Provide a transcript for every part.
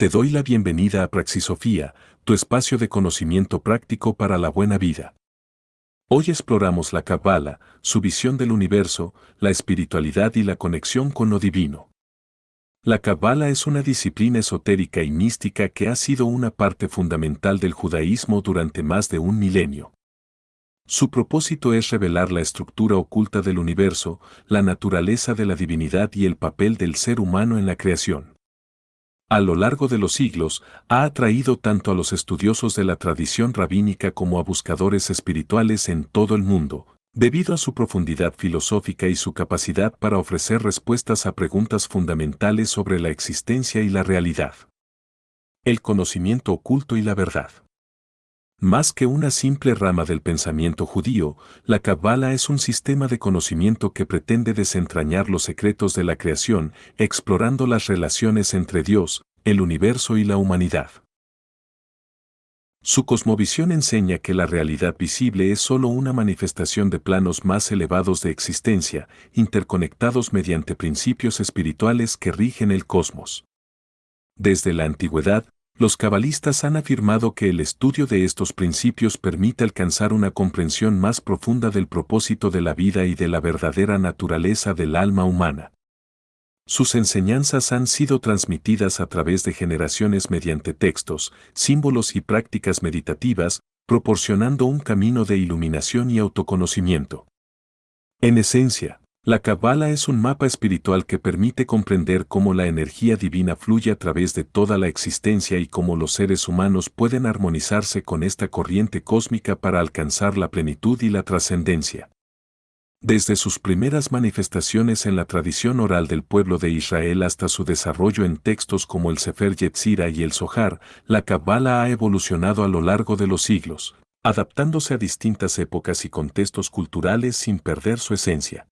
Te doy la bienvenida a Praxisofía, tu espacio de conocimiento práctico para la buena vida. Hoy exploramos la Cábala, su visión del universo, la espiritualidad y la conexión con lo divino. La Cábala es una disciplina esotérica y mística que ha sido una parte fundamental del judaísmo durante más de un milenio. Su propósito es revelar la estructura oculta del universo, la naturaleza de la divinidad y el papel del ser humano en la creación. A lo largo de los siglos, ha atraído tanto a los estudiosos de la tradición rabínica como a buscadores espirituales en todo el mundo, debido a su profundidad filosófica y su capacidad para ofrecer respuestas a preguntas fundamentales sobre la existencia y la realidad. El conocimiento oculto y la verdad. Más que una simple rama del pensamiento judío, la Cábala es un sistema de conocimiento que pretende desentrañar los secretos de la creación, explorando las relaciones entre Dios, el universo y la humanidad. Su cosmovisión enseña que la realidad visible es sólo una manifestación de planos más elevados de existencia, interconectados mediante principios espirituales que rigen el cosmos. Desde la antigüedad, los cabalistas han afirmado que el estudio de estos principios permite alcanzar una comprensión más profunda del propósito de la vida y de la verdadera naturaleza del alma humana. Sus enseñanzas han sido transmitidas a través de generaciones mediante textos, símbolos y prácticas meditativas, proporcionando un camino de iluminación y autoconocimiento. En esencia, la Cábala es un mapa espiritual que permite comprender cómo la energía divina fluye a través de toda la existencia y cómo los seres humanos pueden armonizarse con esta corriente cósmica para alcanzar la plenitud y la trascendencia. Desde sus primeras manifestaciones en la tradición oral del pueblo de Israel hasta su desarrollo en textos como el Sefer Yetzirah y el Zohar, la Cábala ha evolucionado a lo largo de los siglos, adaptándose a distintas épocas y contextos culturales sin perder su esencia.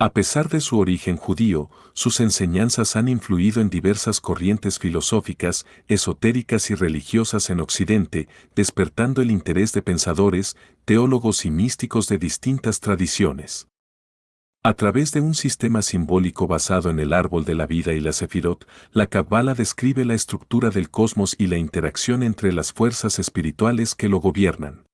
A pesar de su origen judío, sus enseñanzas han influido en diversas corrientes filosóficas, esotéricas y religiosas en Occidente, despertando el interés de pensadores, teólogos y místicos de distintas tradiciones. A través de un sistema simbólico basado en el árbol de la vida y la Sefirot, la Cábala describe la estructura del cosmos y la interacción entre las fuerzas espirituales que lo gobiernan.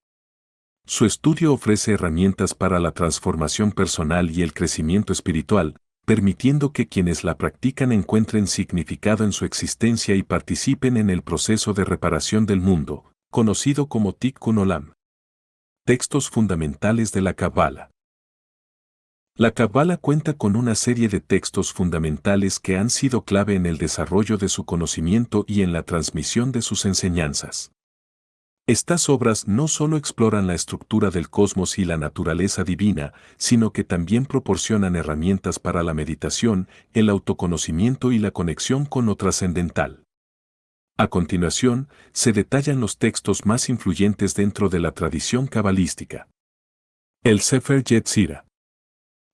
Su estudio ofrece herramientas para la transformación personal y el crecimiento espiritual, permitiendo que quienes la practican encuentren significado en su existencia y participen en el proceso de reparación del mundo, conocido como Tikkun Olam. Textos fundamentales de la Cábala. La Cábala cuenta con una serie de textos fundamentales que han sido clave en el desarrollo de su conocimiento y en la transmisión de sus enseñanzas. Estas obras no solo exploran la estructura del cosmos y la naturaleza divina, sino que también proporcionan herramientas para la meditación, el autoconocimiento y la conexión con lo trascendental. A continuación, se detallan los textos más influyentes dentro de la tradición cabalística. El Sefer Yetzirah.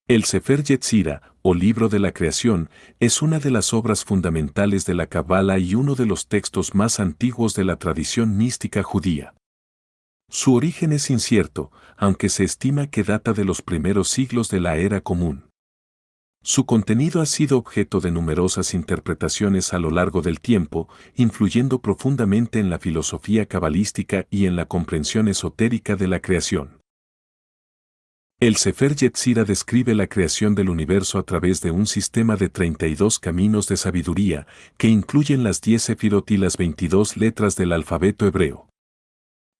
El Sefer Yetzirah, o Libro de la Creación, es una de las obras fundamentales de la Cábala y uno de los textos más antiguos de la tradición mística judía. Su origen es incierto, aunque se estima que data de los primeros siglos de la Era Común. Su contenido ha sido objeto de numerosas interpretaciones a lo largo del tiempo, influyendo profundamente en la filosofía cabalística y en la comprensión esotérica de la creación. El Sefer Yetzirah describe la creación del universo a través de un sistema de 32 caminos de sabiduría, que incluyen las 10 sefirot y las 22 letras del alfabeto hebreo.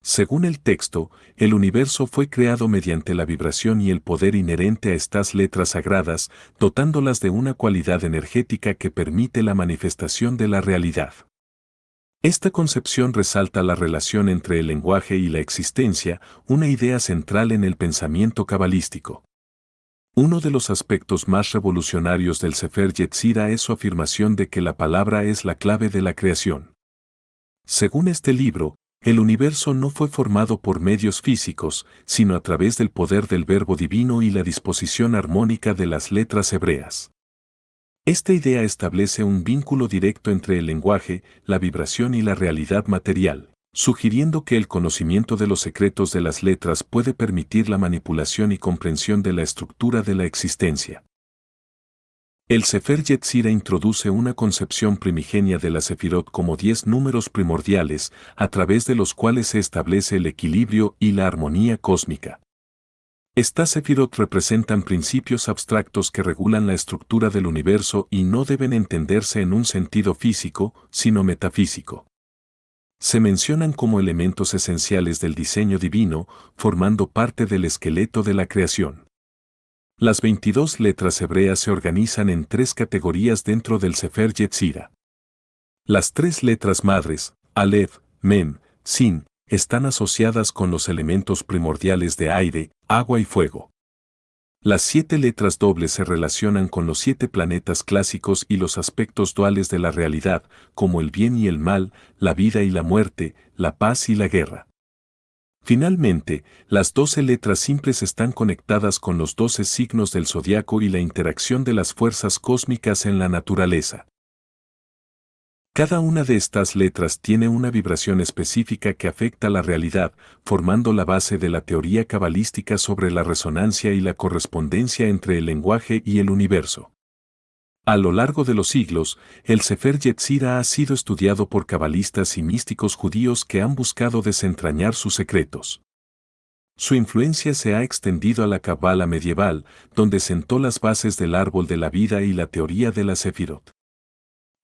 Según el texto, el universo fue creado mediante la vibración y el poder inherente a estas letras sagradas, dotándolas de una cualidad energética que permite la manifestación de la realidad. Esta concepción resalta la relación entre el lenguaje y la existencia, una idea central en el pensamiento cabalístico. Uno de los aspectos más revolucionarios del Sefer Yetzirah es su afirmación de que la palabra es la clave de la creación. Según este libro, el universo no fue formado por medios físicos, sino a través del poder del Verbo divino y la disposición armónica de las letras hebreas. Esta idea establece un vínculo directo entre el lenguaje, la vibración y la realidad material, sugiriendo que el conocimiento de los secretos de las letras puede permitir la manipulación y comprensión de la estructura de la existencia. El Sefer Yetzirah introduce una concepción primigenia de la Sefirot como 10 números primordiales, a través de los cuales se establece el equilibrio y la armonía cósmica. Estas Sefirot representan principios abstractos que regulan la estructura del universo y no deben entenderse en un sentido físico, sino metafísico. Se mencionan como elementos esenciales del diseño divino, formando parte del esqueleto de la creación. Las 22 letras hebreas se organizan en 3 categorías dentro del Sefer Yetzirah. Las 3 letras madres, Aleph, Mem, Sin, están asociadas con los elementos primordiales de aire, agua y fuego. Las 7 letras dobles se relacionan con los 7 planetas clásicos y los aspectos duales de la realidad, como el bien y el mal, la vida y la muerte, la paz y la guerra. Finalmente, las 12 letras simples están conectadas con los 12 signos del zodiaco y la interacción de las fuerzas cósmicas en la naturaleza. Cada una de estas letras tiene una vibración específica que afecta la realidad, formando la base de la teoría cabalística sobre la resonancia y la correspondencia entre el lenguaje y el universo. A lo largo de los siglos, el Sefer Yetzirah ha sido estudiado por cabalistas y místicos judíos que han buscado desentrañar sus secretos. Su influencia se ha extendido a la Cabala medieval, donde sentó las bases del árbol de la vida y la teoría de la Sefirot.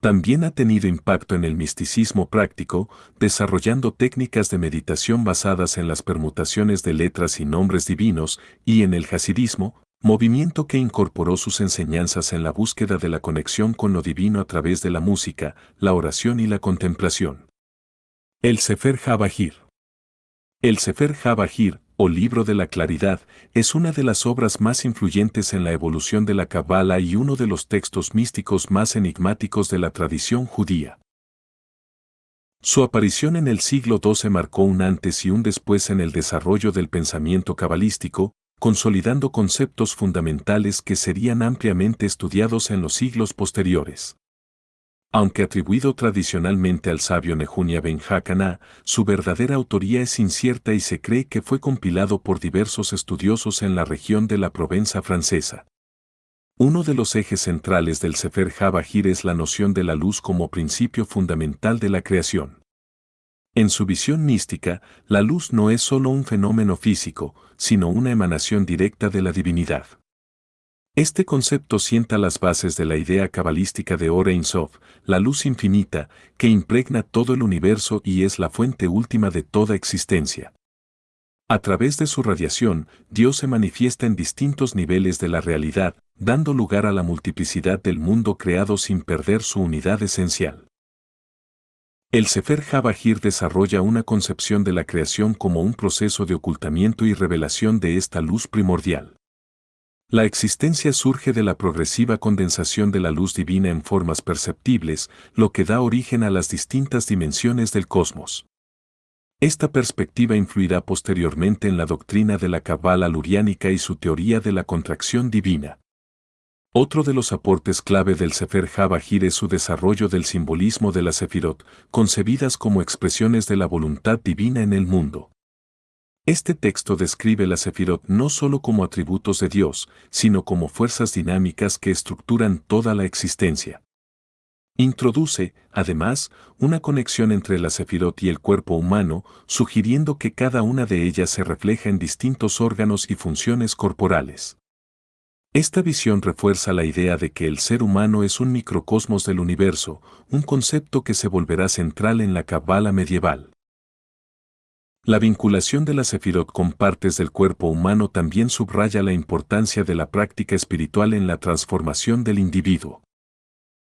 También ha tenido impacto en el misticismo práctico, desarrollando técnicas de meditación basadas en las permutaciones de letras y nombres divinos, y en el hasidismo, movimiento que incorporó sus enseñanzas en la búsqueda de la conexión con lo divino a través de la música, la oración y la contemplación. El Sefer HaBahir. El Sefer HaBahir, o Libro de la Claridad, es una de las obras más influyentes en la evolución de la Cabala y uno de los textos místicos más enigmáticos de la tradición judía. Su aparición en el siglo XII marcó un antes y un después en el desarrollo del pensamiento cabalístico, consolidando conceptos fundamentales que serían ampliamente estudiados en los siglos posteriores. Aunque atribuido tradicionalmente al sabio Nehunia ben Hacaná, su verdadera autoría es incierta y se cree que fue compilado por diversos estudiosos en la región de la Provenza francesa. Uno de los ejes centrales del Sefer HaBahir es la noción de la luz como principio fundamental de la creación. En su visión mística, la luz no es solo un fenómeno físico, sino una emanación directa de la divinidad. Este concepto sienta las bases de la idea cabalística de Or Ein Sof, la luz infinita, que impregna todo el universo y es la fuente última de toda existencia. A través de su radiación, Dios se manifiesta en distintos niveles de la realidad, dando lugar a la multiplicidad del mundo creado sin perder su unidad esencial. El Sefer HaBahir desarrolla una concepción de la creación como un proceso de ocultamiento y revelación de esta luz primordial. La existencia surge de la progresiva condensación de la luz divina en formas perceptibles, lo que da origen a las distintas dimensiones del cosmos. Esta perspectiva influirá posteriormente en la doctrina de la Cabala luriánica y su teoría de la contracción divina. Otro de los aportes clave del Sefer HaBahir es su desarrollo del simbolismo de las Sefirot, concebidas como expresiones de la voluntad divina en el mundo. Este texto describe las Sefirot no solo como atributos de Dios, sino como fuerzas dinámicas que estructuran toda la existencia. Introduce, además, una conexión entre la Sefirot y el cuerpo humano, sugiriendo que cada una de ellas se refleja en distintos órganos y funciones corporales. Esta visión refuerza la idea de que el ser humano es un microcosmos del universo, un concepto que se volverá central en la Cabala medieval. La vinculación de la Sefirot con partes del cuerpo humano también subraya la importancia de la práctica espiritual en la transformación del individuo.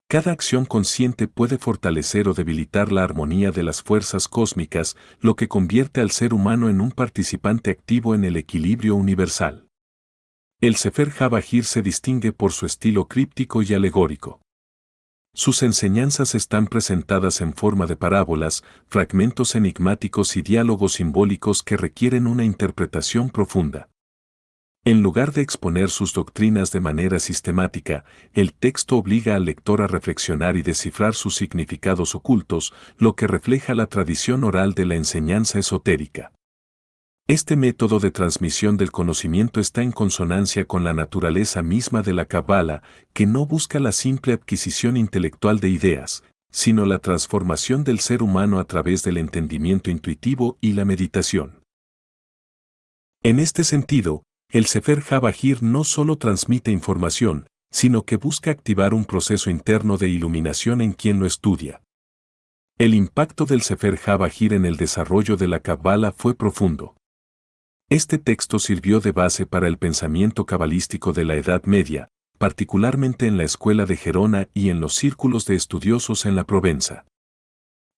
Cada acción consciente puede fortalecer o debilitar la armonía de las fuerzas cósmicas, lo que convierte al ser humano en un participante activo en el equilibrio universal. El Sefer HaBahir se distingue por su estilo críptico y alegórico. Sus enseñanzas están presentadas en forma de parábolas, fragmentos enigmáticos y diálogos simbólicos que requieren una interpretación profunda. En lugar de exponer sus doctrinas de manera sistemática, el texto obliga al lector a reflexionar y descifrar sus significados ocultos, lo que refleja la tradición oral de la enseñanza esotérica. Este método de transmisión del conocimiento está en consonancia con la naturaleza misma de la Cábala, que no busca la simple adquisición intelectual de ideas, sino la transformación del ser humano a través del entendimiento intuitivo y la meditación. En este sentido, el Sefer HaBahir no solo transmite información, sino que busca activar un proceso interno de iluminación en quien lo estudia. El impacto del Sefer HaBahir en el desarrollo de la Cábala fue profundo. Este texto sirvió de base para el pensamiento cabalístico de la Edad Media, particularmente en la escuela de Gerona y en los círculos de estudiosos en la Provenza.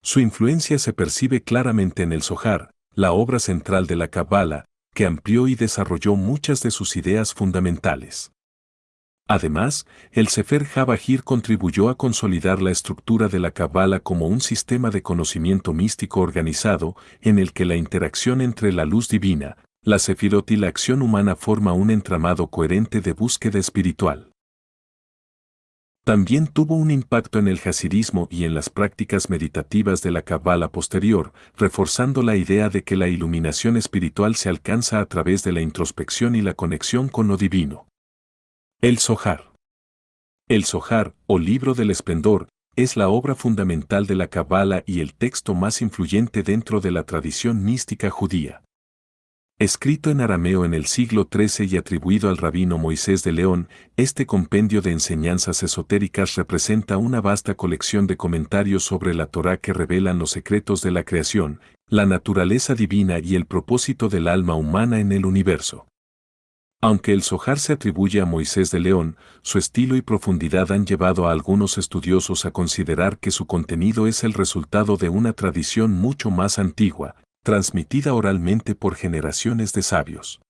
Su influencia se percibe claramente en el Zohar, la obra central de la Cábala, que amplió y desarrolló muchas de sus ideas fundamentales. Además, el Sefer HaBahir contribuyó a consolidar la estructura de la Cábala como un sistema de conocimiento místico organizado, en el que la interacción entre la luz divina, la Sefirot y la acción humana forma un entramado coherente de búsqueda espiritual. También tuvo un impacto en el hasidismo y en las prácticas meditativas de la Cábala posterior, reforzando la idea de que la iluminación espiritual se alcanza a través de la introspección y la conexión con lo divino. El Zohar. El Zohar, o Libro del Esplendor, es la obra fundamental de la Cábala y el texto más influyente dentro de la tradición mística judía. Escrito en arameo en el siglo XIII y atribuido al rabino Moisés de León, este compendio de enseñanzas esotéricas representa una vasta colección de comentarios sobre la Torá que revelan los secretos de la creación, la naturaleza divina y el propósito del alma humana en el universo. Aunque el Zohar se atribuye a Moisés de León, su estilo y profundidad han llevado a algunos estudiosos a considerar que su contenido es el resultado de una tradición mucho más antigua, transmitida oralmente por generaciones de sabios.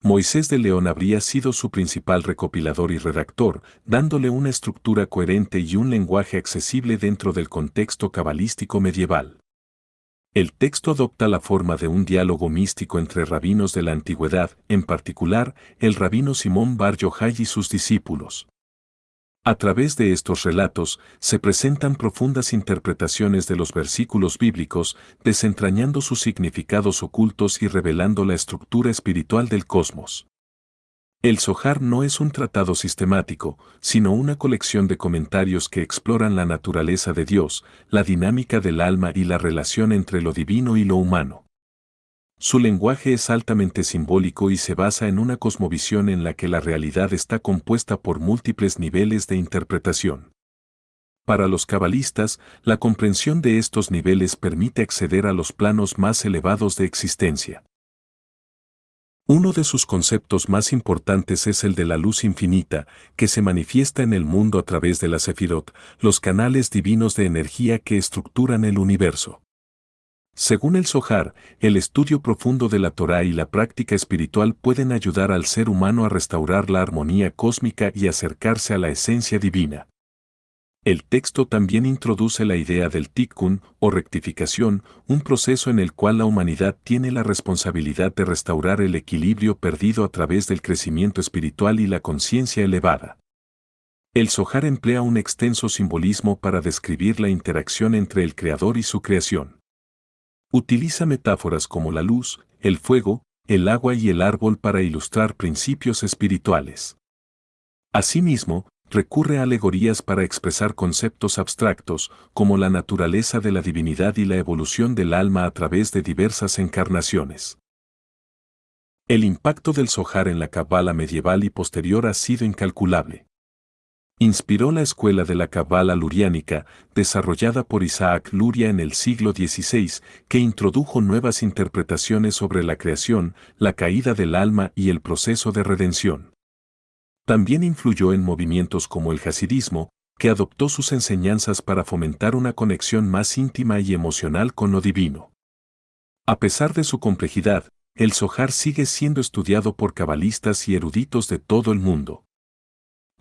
Moisés de León habría sido su principal recopilador y redactor, dándole una estructura coherente y un lenguaje accesible dentro del contexto cabalístico medieval. El texto adopta la forma de un diálogo místico entre rabinos de la antigüedad, en particular, el rabino Simón Bar Yochai y sus discípulos. A través de estos relatos, se presentan profundas interpretaciones de los versículos bíblicos, desentrañando sus significados ocultos y revelando la estructura espiritual del cosmos. El Zohar no es un tratado sistemático, sino una colección de comentarios que exploran la naturaleza de Dios, la dinámica del alma y la relación entre lo divino y lo humano. Su lenguaje es altamente simbólico y se basa en una cosmovisión en la que la realidad está compuesta por múltiples niveles de interpretación. Para los cabalistas, la comprensión de estos niveles permite acceder a los planos más elevados de existencia. Uno de sus conceptos más importantes es el de la luz infinita, que se manifiesta en el mundo a través de la Sefirot, los canales divinos de energía que estructuran el universo. Según el Zohar, el estudio profundo de la Torá y la práctica espiritual pueden ayudar al ser humano a restaurar la armonía cósmica y acercarse a la esencia divina. El texto también introduce la idea del tikkun, o rectificación, un proceso en el cual la humanidad tiene la responsabilidad de restaurar el equilibrio perdido a través del crecimiento espiritual y la conciencia elevada. El Zohar emplea un extenso simbolismo para describir la interacción entre el Creador y su creación. Utiliza metáforas como la luz, el fuego, el agua y el árbol para ilustrar principios espirituales. Asimismo, recurre a alegorías para expresar conceptos abstractos, como la naturaleza de la divinidad y la evolución del alma a través de diversas encarnaciones. El impacto del Zohar en la Cábala medieval y posterior ha sido incalculable. Inspiró la escuela de la Cábala luriánica, desarrollada por Isaac Luria en el siglo XVI, que introdujo nuevas interpretaciones sobre la creación, la caída del alma y el proceso de redención. También influyó en movimientos como el hasidismo, que adoptó sus enseñanzas para fomentar una conexión más íntima y emocional con lo divino. A pesar de su complejidad, el Zohar sigue siendo estudiado por cabalistas y eruditos de todo el mundo.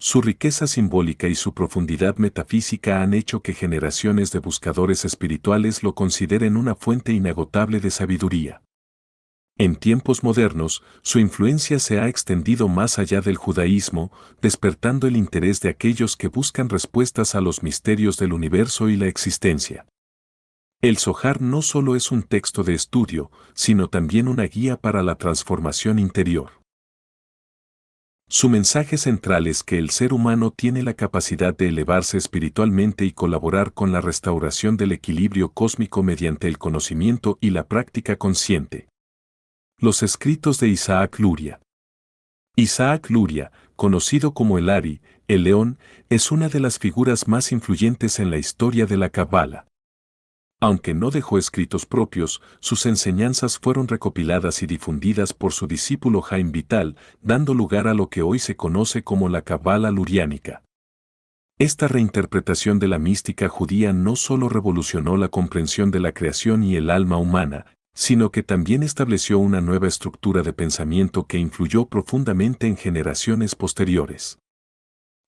Su riqueza simbólica y su profundidad metafísica han hecho que generaciones de buscadores espirituales lo consideren una fuente inagotable de sabiduría. En tiempos modernos, su influencia se ha extendido más allá del judaísmo, despertando el interés de aquellos que buscan respuestas a los misterios del universo y la existencia. El Zohar no solo es un texto de estudio, sino también una guía para la transformación interior. Su mensaje central es que el ser humano tiene la capacidad de elevarse espiritualmente y colaborar con la restauración del equilibrio cósmico mediante el conocimiento y la práctica consciente. Los escritos de Isaac Luria. Isaac Luria, conocido como el Ari, el león, es una de las figuras más influyentes en la historia de la Cábala. Aunque no dejó escritos propios, sus enseñanzas fueron recopiladas y difundidas por su discípulo Haim Vital, dando lugar a lo que hoy se conoce como la Cábala luriánica. Esta reinterpretación de la mística judía no solo revolucionó la comprensión de la creación y el alma humana, sino que también estableció una nueva estructura de pensamiento que influyó profundamente en generaciones posteriores.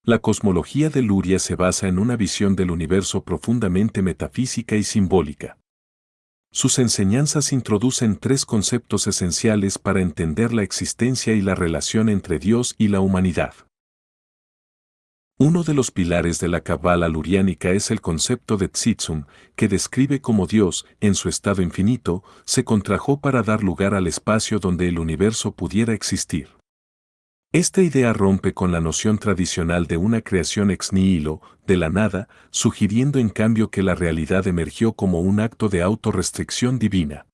La cosmología de Luria se basa en una visión del universo profundamente metafísica y simbólica. Sus enseñanzas introducen tres conceptos esenciales para entender la existencia y la relación entre Dios y la humanidad. Uno de los pilares de la Cábala luriánica es el concepto de Tzimtzum, que describe cómo Dios, en su estado infinito, se contrajo para dar lugar al espacio donde el universo pudiera existir. Esta idea rompe con la noción tradicional de una creación ex nihilo, de la nada, sugiriendo en cambio que la realidad emergió como un acto de autorrestricción divina.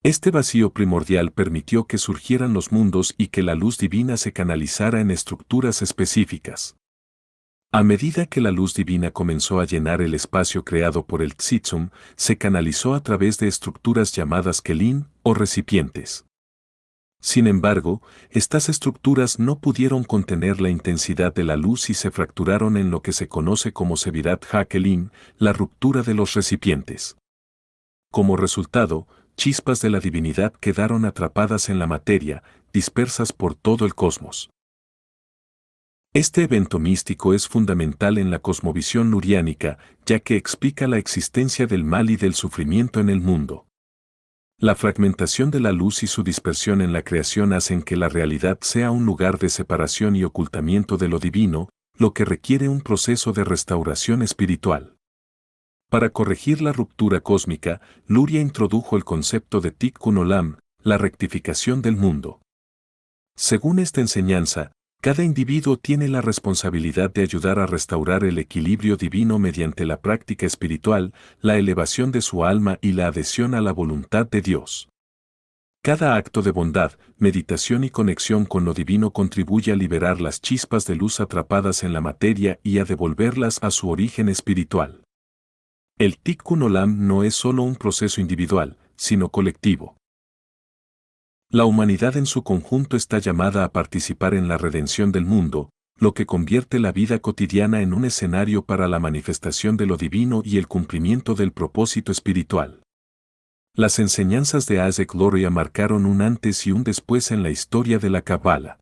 Este vacío primordial permitió que surgieran los mundos y que la luz divina se canalizara en estructuras específicas. A medida que la luz divina comenzó a llenar el espacio creado por el Tzimtzum, se canalizó a través de estructuras llamadas Kelim o recipientes. Sin embargo, estas estructuras no pudieron contener la intensidad de la luz y se fracturaron en lo que se conoce como Sevirat HaKelim, la ruptura de los recipientes. Como resultado, chispas de la divinidad quedaron atrapadas en la materia, dispersas por todo el cosmos. Este evento místico es fundamental en la cosmovisión luriánica, ya que explica la existencia del mal y del sufrimiento en el mundo. La fragmentación de la luz y su dispersión en la creación hacen que la realidad sea un lugar de separación y ocultamiento de lo divino, lo que requiere un proceso de restauración espiritual. Para corregir la ruptura cósmica, Luria introdujo el concepto de Tikkun Olam, la rectificación del mundo. Según esta enseñanza, cada individuo tiene la responsabilidad de ayudar a restaurar el equilibrio divino mediante la práctica espiritual, la elevación de su alma y la adhesión a la voluntad de Dios. Cada acto de bondad, meditación y conexión con lo divino contribuye a liberar las chispas de luz atrapadas en la materia y a devolverlas a su origen espiritual. El Tikkun Olam no es solo un proceso individual, sino colectivo. La humanidad en su conjunto está llamada a participar en la redención del mundo, lo que convierte la vida cotidiana en un escenario para la manifestación de lo divino y el cumplimiento del propósito espiritual. Las enseñanzas de Isaac Luria marcaron un antes y un después en la historia de la Cábala.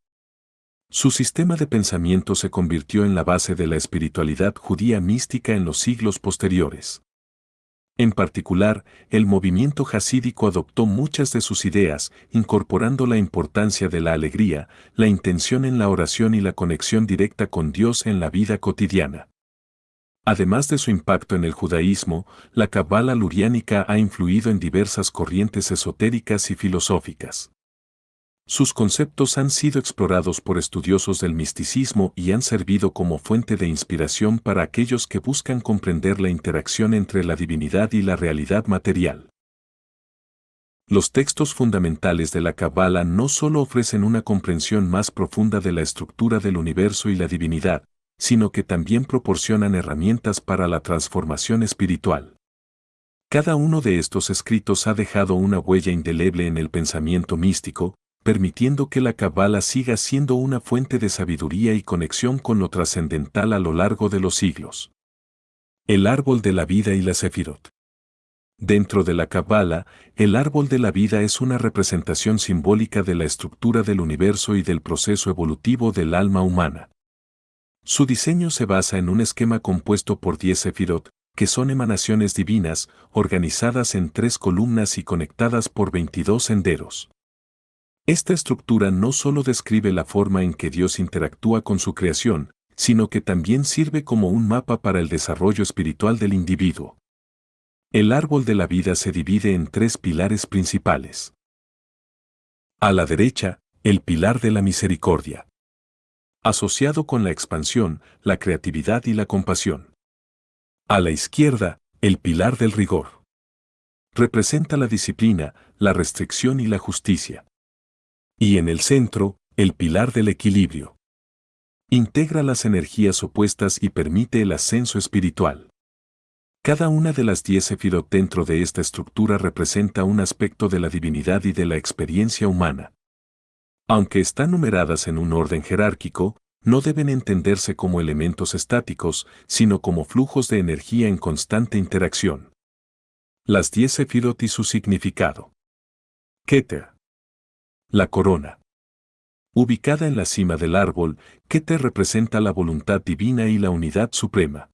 Su sistema de pensamiento se convirtió en la base de la espiritualidad judía mística en los siglos posteriores. En particular, el movimiento jasídico adoptó muchas de sus ideas, incorporando la importancia de la alegría, la intención en la oración y la conexión directa con Dios en la vida cotidiana. Además de su impacto en el judaísmo, la Cábala luriánica ha influido en diversas corrientes esotéricas y filosóficas. Sus conceptos han sido explorados por estudiosos del misticismo y han servido como fuente de inspiración para aquellos que buscan comprender la interacción entre la divinidad y la realidad material. Los textos fundamentales de la Cábala no solo ofrecen una comprensión más profunda de la estructura del universo y la divinidad, sino que también proporcionan herramientas para la transformación espiritual. Cada uno de estos escritos ha dejado una huella indeleble en el pensamiento místico, permitiendo que la Cábala siga siendo una fuente de sabiduría y conexión con lo trascendental a lo largo de los siglos. El árbol de la vida y la Sefirot. Dentro de la Cábala, el árbol de la vida es una representación simbólica de la estructura del universo y del proceso evolutivo del alma humana. Su diseño se basa en un esquema compuesto por 10 Sefirot, que son emanaciones divinas, organizadas en 3 columnas y conectadas por 22 senderos. Esta estructura no solo describe la forma en que Dios interactúa con su creación, sino que también sirve como un mapa para el desarrollo espiritual del individuo. El árbol de la vida se divide en tres pilares principales. A la derecha, el pilar de la misericordia, asociado con la expansión, la creatividad y la compasión. A la izquierda, el pilar del rigor. Representa la disciplina, la restricción y la justicia. Y en el centro, el pilar del equilibrio. Integra las energías opuestas y permite el ascenso espiritual. Cada una de las 10 sefirot dentro de esta estructura representa un aspecto de la divinidad y de la experiencia humana. Aunque están numeradas en un orden jerárquico, no deben entenderse como elementos estáticos, sino como flujos de energía en constante interacción. Las 10 sefirot y su significado. Keter. La corona. Ubicada en la cima del árbol, Keter representa la voluntad divina y la unidad suprema.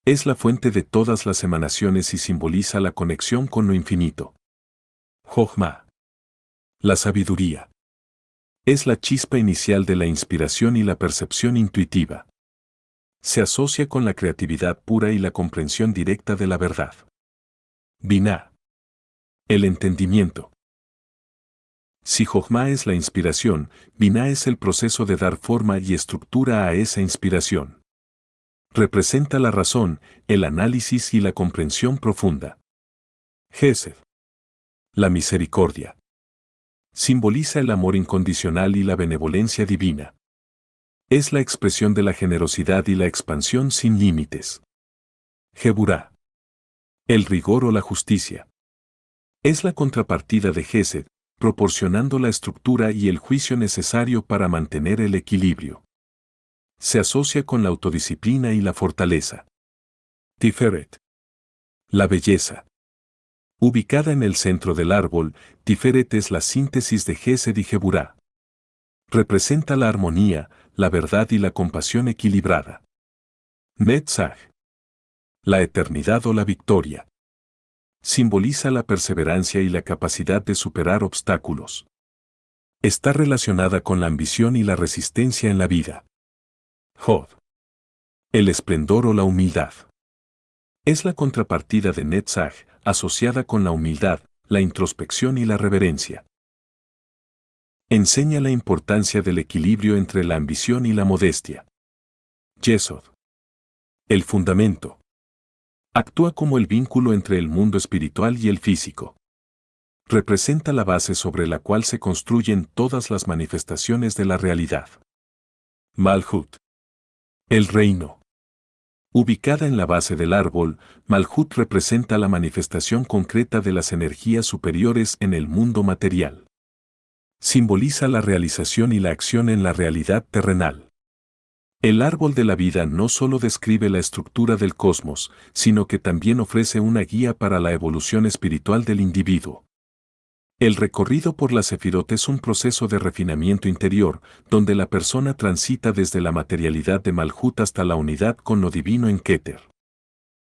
Es la fuente de todas las emanaciones y simboliza la conexión con lo infinito. Jochma. La sabiduría. Es la chispa inicial de la inspiración y la percepción intuitiva. Se asocia con la creatividad pura y la comprensión directa de la verdad. Binah. El entendimiento. Si Jochma es la inspiración, Binah es el proceso de dar forma y estructura a esa inspiración. Representa la razón, el análisis y la comprensión profunda. Gesed. La misericordia. Simboliza el amor incondicional y la benevolencia divina. Es la expresión de la generosidad y la expansión sin límites. Geburah. El rigor o la justicia. Es la contrapartida de Gesed, proporcionando la estructura y el juicio necesario para mantener el equilibrio. Se asocia con la autodisciplina y la fortaleza. Tiferet. La belleza. Ubicada en el centro del árbol, Tiferet es la síntesis de Gesed y Geburah. Representa la armonía, la verdad y la compasión equilibrada. Netzach. La eternidad o la victoria. Simboliza la perseverancia y la capacidad de superar obstáculos. Está relacionada con la ambición y la resistencia en la vida. Hod. El esplendor o la humildad. Es la contrapartida de Netzach, asociada con la humildad, la introspección y la reverencia. Enseña la importancia del equilibrio entre la ambición y la modestia. Yesod. El fundamento. Actúa como el vínculo entre el mundo espiritual y el físico. Representa la base sobre la cual se construyen todas las manifestaciones de la realidad. Malhut. El reino. Ubicada en la base del árbol, Malhut representa la manifestación concreta de las energías superiores en el mundo material. Simboliza la realización y la acción en la realidad terrenal. El árbol de la vida no solo describe la estructura del cosmos, sino que también ofrece una guía para la evolución espiritual del individuo. El recorrido por la sefirot es un proceso de refinamiento interior, donde la persona transita desde la materialidad de Malhut hasta la unidad con lo divino en Keter.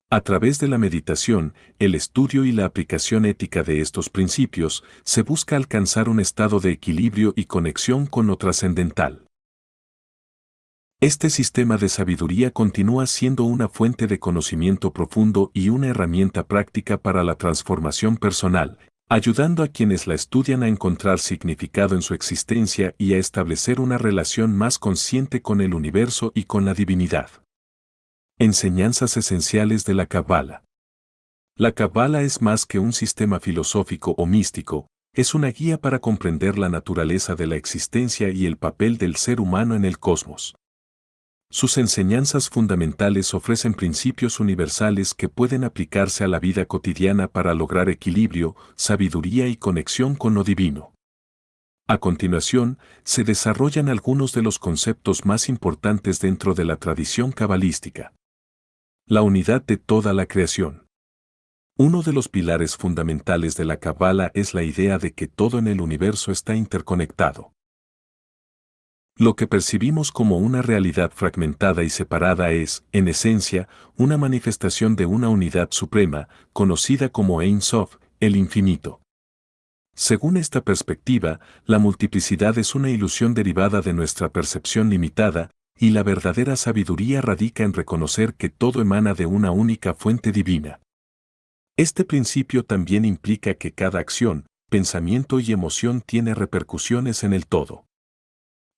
A través de la meditación, el estudio y la aplicación ética de estos principios, se busca alcanzar un estado de equilibrio y conexión con lo trascendental. Este sistema de sabiduría continúa siendo una fuente de conocimiento profundo y una herramienta práctica para la transformación personal, ayudando a quienes la estudian a encontrar significado en su existencia y a establecer una relación más consciente con el universo y con la divinidad. Enseñanzas esenciales de la Kabbalah. La Kabbalah es más que un sistema filosófico o místico, es una guía para comprender la naturaleza de la existencia y el papel del ser humano en el cosmos. Sus enseñanzas fundamentales ofrecen principios universales que pueden aplicarse a la vida cotidiana para lograr equilibrio, sabiduría y conexión con lo divino. A continuación, se desarrollan algunos de los conceptos más importantes dentro de la tradición cabalística. La unidad de toda la creación. Uno de los pilares fundamentales de la Kabbalah es la idea de que todo en el universo está interconectado. Lo que percibimos como una realidad fragmentada y separada es, en esencia, una manifestación de una unidad suprema, conocida como Ein Sof, el infinito. Según esta perspectiva, la multiplicidad es una ilusión derivada de nuestra percepción limitada, y la verdadera sabiduría radica en reconocer que todo emana de una única fuente divina. Este principio también implica que cada acción, pensamiento y emoción tiene repercusiones en el todo.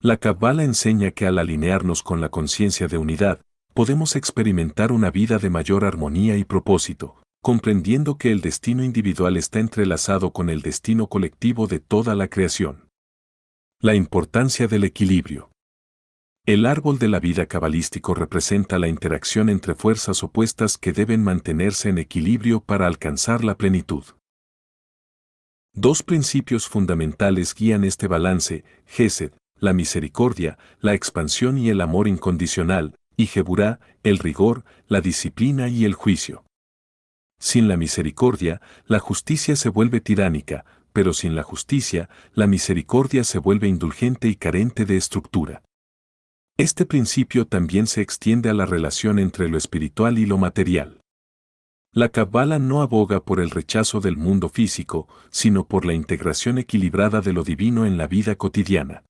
La Cábala enseña que al alinearnos con la conciencia de unidad, podemos experimentar una vida de mayor armonía y propósito, comprendiendo que el destino individual está entrelazado con el destino colectivo de toda la creación. La importancia del equilibrio. El árbol de la vida cabalístico representa la interacción entre fuerzas opuestas que deben mantenerse en equilibrio para alcanzar la plenitud. Dos principios fundamentales guían este balance: Gesed, la misericordia, la expansión y el amor incondicional, y Geburá, el rigor, la disciplina y el juicio. Sin la misericordia, la justicia se vuelve tiránica, pero sin la justicia, la misericordia se vuelve indulgente y carente de estructura. Este principio también se extiende a la relación entre lo espiritual y lo material. La Cábala no aboga por el rechazo del mundo físico, sino por la integración equilibrada de lo divino en la vida cotidiana.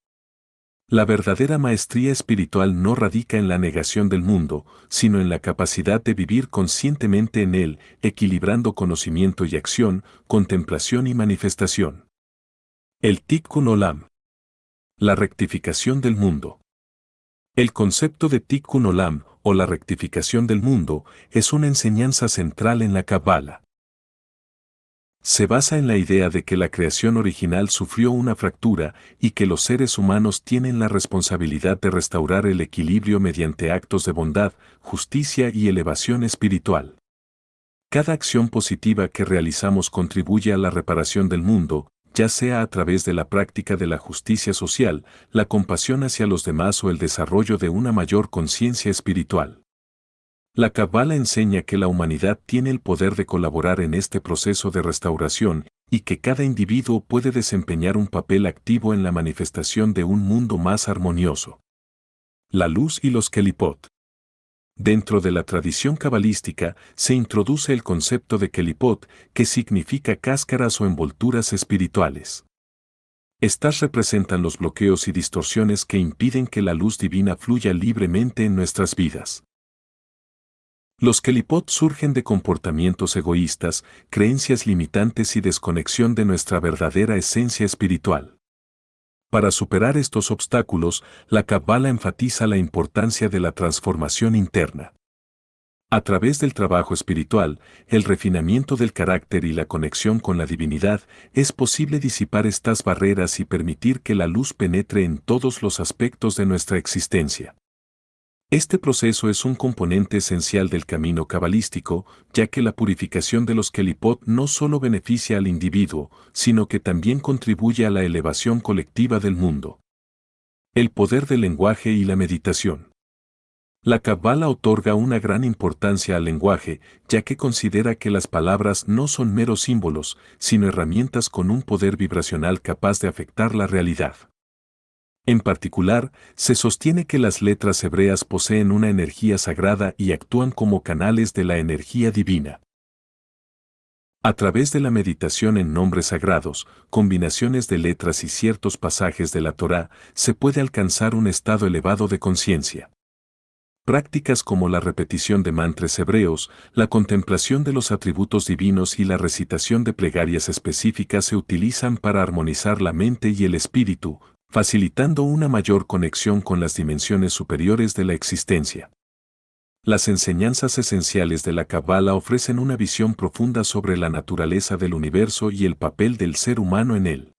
La verdadera maestría espiritual no radica en la negación del mundo, sino en la capacidad de vivir conscientemente en él, equilibrando conocimiento y acción, contemplación y manifestación. El Tikkun Olam. La rectificación del mundo. El concepto de Tikkun Olam, o la rectificación del mundo, es una enseñanza central en la Cábala. Se basa en la idea de que la creación original sufrió una fractura y que los seres humanos tienen la responsabilidad de restaurar el equilibrio mediante actos de bondad, justicia y elevación espiritual. Cada acción positiva que realizamos contribuye a la reparación del mundo, ya sea a través de la práctica de la justicia social, la compasión hacia los demás o el desarrollo de una mayor conciencia espiritual. La Cábala enseña que la humanidad tiene el poder de colaborar en este proceso de restauración y que cada individuo puede desempeñar un papel activo en la manifestación de un mundo más armonioso. La luz y los Kelipot. Dentro de la tradición cabalística se introduce el concepto de Kelipot, que significa cáscaras o envolturas espirituales. Estas representan los bloqueos y distorsiones que impiden que la luz divina fluya libremente en nuestras vidas. Los Kelipot surgen de comportamientos egoístas, creencias limitantes y desconexión de nuestra verdadera esencia espiritual. Para superar estos obstáculos, la Cábala enfatiza la importancia de la transformación interna. A través del trabajo espiritual, el refinamiento del carácter y la conexión con la divinidad, es posible disipar estas barreras y permitir que la luz penetre en todos los aspectos de nuestra existencia. Este proceso es un componente esencial del camino cabalístico, ya que la purificación de los Kelipot no solo beneficia al individuo, sino que también contribuye a la elevación colectiva del mundo. El poder del lenguaje y la meditación. La Cábala otorga una gran importancia al lenguaje, ya que considera que las palabras no son meros símbolos, sino herramientas con un poder vibracional capaz de afectar la realidad. En particular, se sostiene que las letras hebreas poseen una energía sagrada y actúan como canales de la energía divina. A través de la meditación en nombres sagrados, combinaciones de letras y ciertos pasajes de la Torá, se puede alcanzar un estado elevado de conciencia. Prácticas como la repetición de mantras hebreos, la contemplación de los atributos divinos y la recitación de plegarias específicas se utilizan para armonizar la mente y el espíritu, facilitando una mayor conexión con las dimensiones superiores de la existencia. Las enseñanzas esenciales de la Cábala ofrecen una visión profunda sobre la naturaleza del universo y el papel del ser humano en él.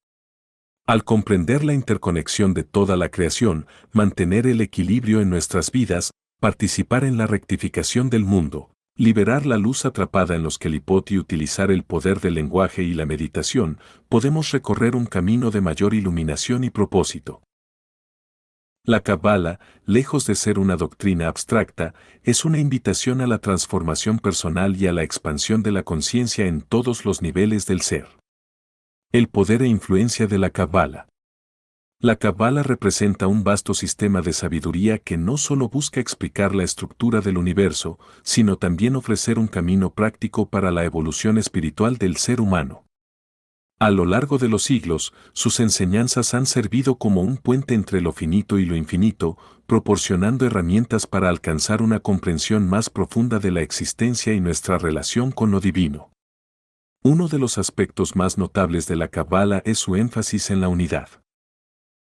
Al comprender la interconexión de toda la creación, mantener el equilibrio en nuestras vidas, participar en la rectificación del mundo, liberar la luz atrapada en los Kelipot y utilizar el poder del lenguaje y la meditación, podemos recorrer un camino de mayor iluminación y propósito. La Cábala, lejos de ser una doctrina abstracta, es una invitación a la transformación personal y a la expansión de la conciencia en todos los niveles del ser. El poder e influencia de la Cábala. La Cábala representa un vasto sistema de sabiduría que no solo busca explicar la estructura del universo, sino también ofrecer un camino práctico para la evolución espiritual del ser humano. A lo largo de los siglos, sus enseñanzas han servido como un puente entre lo finito y lo infinito, proporcionando herramientas para alcanzar una comprensión más profunda de la existencia y nuestra relación con lo divino. Uno de los aspectos más notables de la Cábala es su énfasis en la unidad.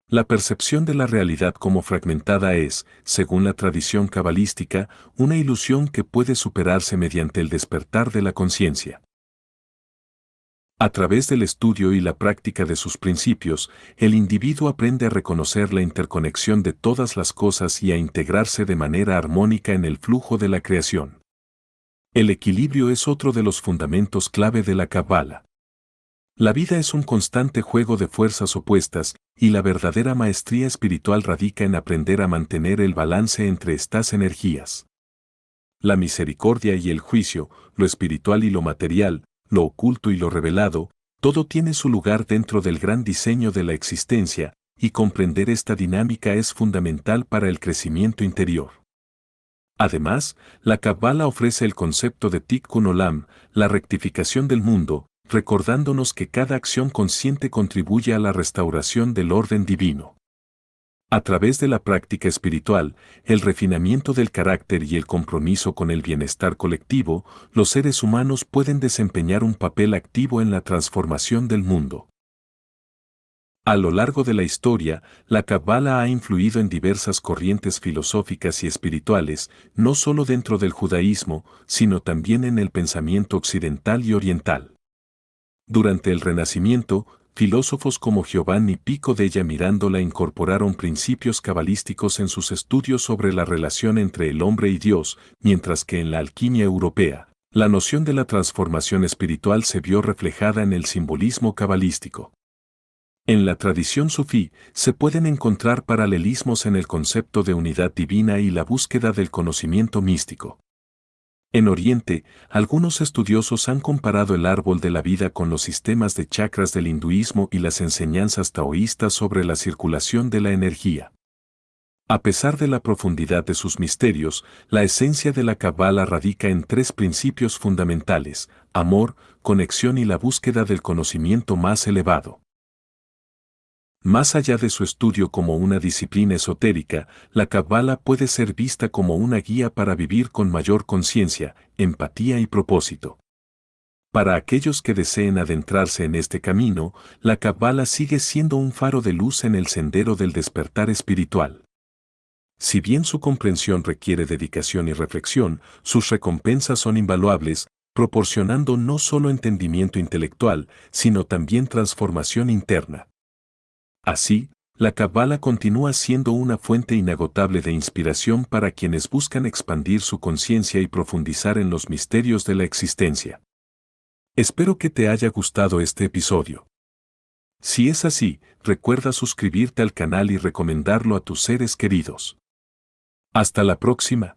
La percepción de la realidad como fragmentada es, según la tradición cabalística, una ilusión que puede superarse mediante el despertar de la conciencia. A través del estudio y la práctica de sus principios, el individuo aprende a reconocer la interconexión de todas las cosas y a integrarse de manera armónica en el flujo de la creación. El equilibrio es otro de los fundamentos clave de la Cábala. La vida es un constante juego de fuerzas opuestas, y la verdadera maestría espiritual radica en aprender a mantener el balance entre estas energías. La misericordia y el juicio, lo espiritual y lo material, lo oculto y lo revelado, todo tiene su lugar dentro del gran diseño de la existencia, y comprender esta dinámica es fundamental para el crecimiento interior. Además, la Cábala ofrece el concepto de Tikkun Olam, la rectificación del mundo, recordándonos que cada acción consciente contribuye a la restauración del orden divino. A través de la práctica espiritual, el refinamiento del carácter y el compromiso con el bienestar colectivo, los seres humanos pueden desempeñar un papel activo en la transformación del mundo. A lo largo de la historia, la Cábala ha influido en diversas corrientes filosóficas y espirituales, no solo dentro del judaísmo, sino también en el pensamiento occidental y oriental. Durante el Renacimiento, filósofos como Giovanni Pico della Mirandola incorporaron principios cabalísticos en sus estudios sobre la relación entre el hombre y Dios, mientras que en la alquimia europea, la noción de la transformación espiritual se vio reflejada en el simbolismo cabalístico. En la tradición sufí se pueden encontrar paralelismos en el concepto de unidad divina y la búsqueda del conocimiento místico. En Oriente, algunos estudiosos han comparado el árbol de la vida con los sistemas de chakras del hinduismo y las enseñanzas taoístas sobre la circulación de la energía. A pesar de la profundidad de sus misterios, la esencia de la Cábala radica en tres principios fundamentales: amor, conexión y la búsqueda del conocimiento más elevado. Más allá de su estudio como una disciplina esotérica, la Cábala puede ser vista como una guía para vivir con mayor conciencia, empatía y propósito. Para aquellos que deseen adentrarse en este camino, la Cábala sigue siendo un faro de luz en el sendero del despertar espiritual. Si bien su comprensión requiere dedicación y reflexión, sus recompensas son invaluables, proporcionando no solo entendimiento intelectual, sino también transformación interna. Así, la Cábala continúa siendo una fuente inagotable de inspiración para quienes buscan expandir su conciencia y profundizar en los misterios de la existencia. Espero que te haya gustado este episodio. Si es así, recuerda suscribirte al canal y recomendarlo a tus seres queridos. Hasta la próxima.